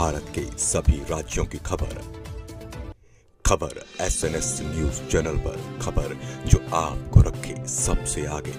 भारत के सभी राज्यों की खबर SNS न्यूज चैनल पर, खबर जो आपको रखे सबसे आगे।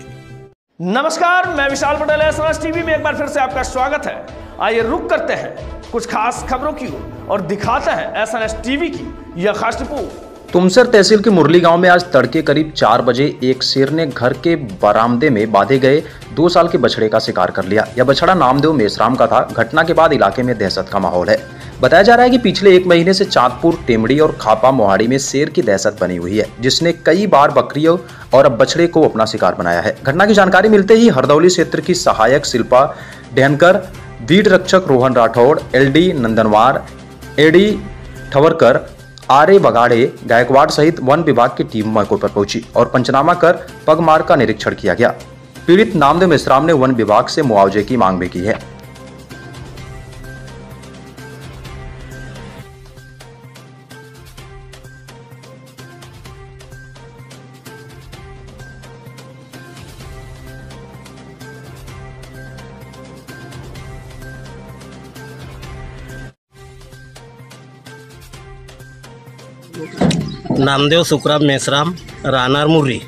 नमस्कार, मैं विशाल पटेल, SNS टीवी में एक बार फिर से आपका स्वागत है। आइए रुक करते हैं कुछ खास खबरों की ओर और दिखाते हैं SNS टीवी की यह खास रिपोर्ट। तुमसर तहसील के मुरली गांव में आज तड़के करीब 4 बजे एक शेर ने घर के बरामदे में बांधे गए 2 साल के बछड़े का शिकार कर लिया। यह बछड़ा नामदेव मेश्राम का था। घटना के बाद इलाके में दहशत का माहौल है। बताया जा रहा है कि पिछले 1 महीने से चांदपुर, टेमड़ी और खापा मोहाड़ी में शेर की दहशत बनी हुई है, जिसने कई बार बकरियों और अब बछड़े को अपना शिकार बनाया है। घटना की जानकारी मिलते ही हरदौली क्षेत्र की सहायक शिल्पा डेहनकर, वीड रक्षक रोहन राठौड़, LD नंदनवार, AD ठवरकर, आरे बगाड़े गायकवाड़ सहित वन विभाग की टीम मौके पर पहुंची और पंचनामा कर पगमार का निरीक्षण किया गया। पीड़ित नामदेव मेश्राम ने वन विभाग से मुआवजे की मांग भी की है। नामदेव सुखराम मेश्राम, राहणार मुर्री।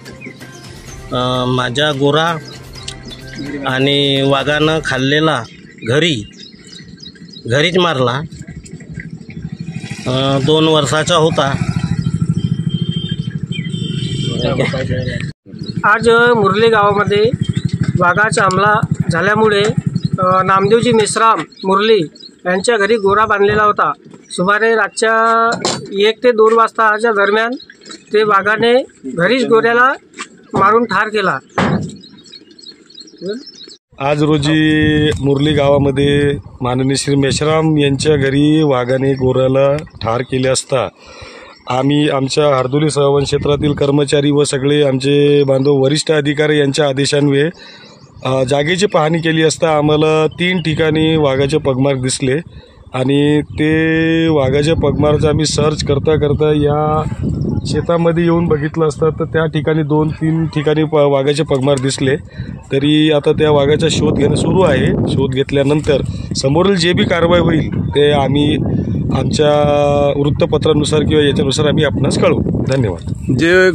माझा गोरा आणि वाघानं खाल्लेला घरीच मारला। 2 वर्षाचा होता। आज मुरली गावामध्ये वाघाचा हमला झाल्यामुळे नामदेवजी मेश्राम मुरली यांच्या घरी गोरा बांधलेला होता। सुमारे रातच्या 1 ते 2 वाजताच्या दरम्यान ते वाघाने घरीच गोऱ्याला मारून ठार केला। आज रोजी मुरली गावामध्ये माननीय श्री मेश्राम यांच्या घरी वाघाने गोऱ्याला ठार केले असता आम्ही आमच्या हरदोली सहवन क्षेत्रातील कर्मचारी व सगळे आमचे बांधव वरिष्ठ अधिकारी यांच्या आदेशान्वये जागेची पाहणी केली असता आम्हाला 3 ठिकाणी वाघाचे पगमार दिसले आणि ते वाघाच्या पगमारचा आम्ही सर्च करता या शेतामध्ये येऊन बघितलं असतं तर त्या ठिकाणी 2-3 ठिकाणी वाघाचे पगमार दिसले। तरी आता त्या वाघाचा शोध घेणं सुरू आहे। शोध घेतल्यानंतर समोरील जे बी कारवाई होईल ते आम्ही आमच्या वृत्तपत्रानुसार किंवा याच्यानुसार आम्ही आपणास कळवू। धन्यवाद। जे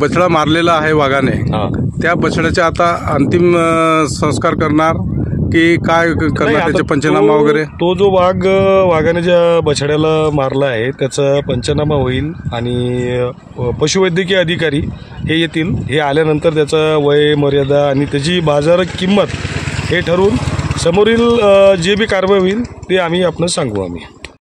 बछडा मारलेला आहे वाघाने, त्या बछड्याचे आता अंतिम संस्कार करणार की काय करणार, त्याचे पंचनामा वगैरे? तो जो वाघाने ज्या बछड्याला मारला आहे त्याचा पंचनामा होईल आणि पशुवैद्यकीय अधिकारी हे येतील। हे आल्यानंतर त्याचा वय मर्यादा आणि त्याची बाजार किंमत हे ठरवून समोरील जे बी कारवाई होईल ते आम्ही आपणास सांगू आम्ही।